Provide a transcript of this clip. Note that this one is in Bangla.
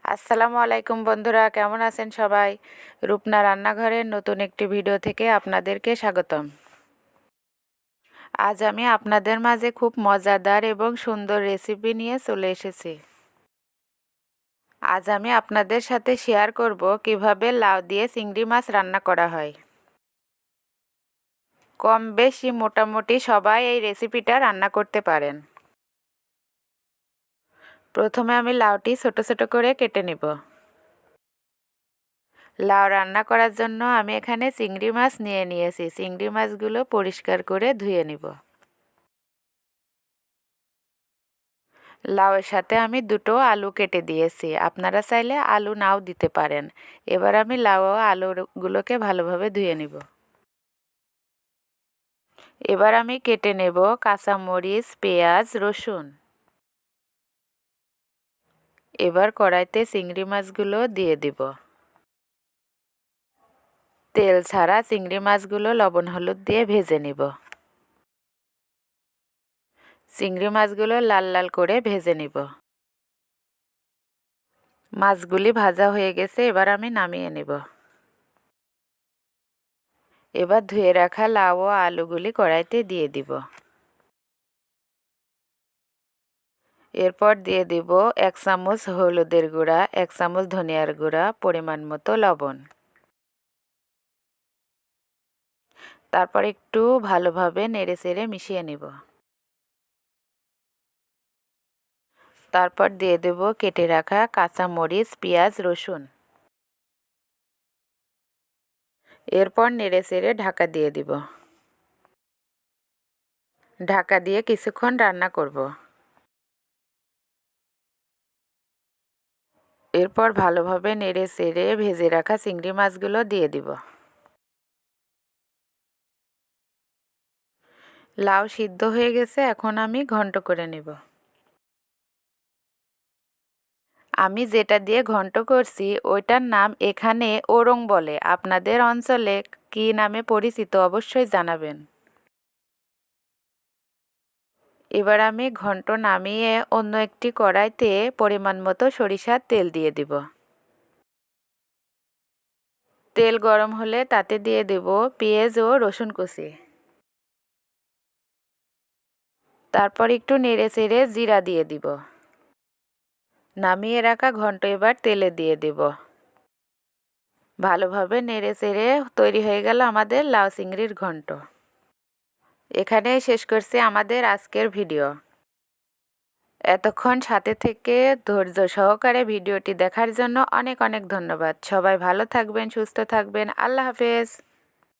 আসসালামু আলাইকুম বন্ধুরা, কেমন আছেন সবাই? রূপনা রান্নাঘরের নতুন একটি ভিডিও থেকে আপনাদেরকে স্বাগতম। আজ আমি আপনাদের মাঝে খুব মজাদার এবং সুন্দর রেসিপি নিয়ে চলে এসেছি। আজ আমি আপনাদের সাথে শেয়ার করব কিভাবে লাউ দিয়ে চিংড়ি মাছ রান্না করা হয়। কম বেশি মোটামুটি সবাই এই রেসিপিটা রান্না করতে পারেন। প্রথমে আমি লাউটি ছোট ছোট করে কেটে নেব। লাউ রান্না করার জন্য আমি এখানে চিংড়ি মাছ নিয়েছি। চিংড়ি মাছগুলো পরিষ্কার করে ধুয়ে নিব। লাউয়ের সাথে আমি দুটো আলু কেটে দিয়েছি, আপনারা চাইলে আলু নাও দিতে পারেন। এবার আমি লাউ ও আলুগুলোকে ভালোভাবে ধুয়ে নিব। এবার আমি কেটে নেব কাঁচামরিচ, পেঁয়াজ, রসুন। এবার কড়াইতে চিংড়ি মাছগুলো দিয়ে দিব। তেল ছাড়া চিংড়ি মাছগুলো লবণ হলুদ দিয়ে ভেজে নিব। চিংড়ি মাছগুলো লাল লাল করে ভেজে নিব। মাছগুলি ভাজা হয়ে গেছে, এবার আমি নামিয়ে নেব। এবার ধুয়ে রাখা লাউ ও আলুগুলি কড়াইতে দিয়ে দিব। এরপর দিয়ে দিব 1 চামচ হলুদের গুঁড়া, 1 চামচ ধনিয়ার গুঁড়া, পরিমাণ মতো লবণ। তারপর একটু ভালোভাবে নেড়েচেড়ে মিশিয়ে নিব। তারপর দিয়ে দেব কেটে রাখা কাঁচামরিচ, পেঁয়াজ, রসুন। এরপর নেড়েচেড়ে ঢাকা দিয়ে দিব। ঢাকা দিয়ে কিছুক্ষণ রান্না করব। এরপর ভালোভাবে নেড়েচেড়ে ভেজে রাখা চিংড়ি মাছগুলো দিয়ে দিব। লাউ সিদ্ধ হয়ে গেছে, এখন আমি ঘন্ট করে নেব। আমি যেটা দিয়ে ঘন্ট করছি ওইটার নাম এখানে ওরং বলে, আপনাদের অঞ্চলে কী নামে পরিচিত অবশ্যই জানাবেন। এবার আমি ঘন্ট নামিয়ে অন্য একটি কড়াইতে পরিমাণ মতো সরিষার তেল দিয়ে দিব। তেল গরম হলে তাতে দিয়ে দেব পেঁয়াজ ও রসুন কুচি। তারপর একটু নেড়েচেড়ে জিরা দিয়ে দিব। নামিয়ে রাখা ঘন্ট এবার তেলে দিয়ে দেব। ভালোভাবে নেড়েচেড়ে তৈরি হয়ে গেল আমাদের লাউ চিংড়ির ঘন্ট। এখানেই শেষ করছি আমাদের আজকের ভিডিও। এতক্ষণ সাথে থেকে ধৈর্য সহকারে ভিডিওটি দেখার জন্য অনেক অনেক ধন্যবাদ। সবাই ভালো থাকবেন, সুস্থ থাকবেন। আল্লাহ হাফেজ।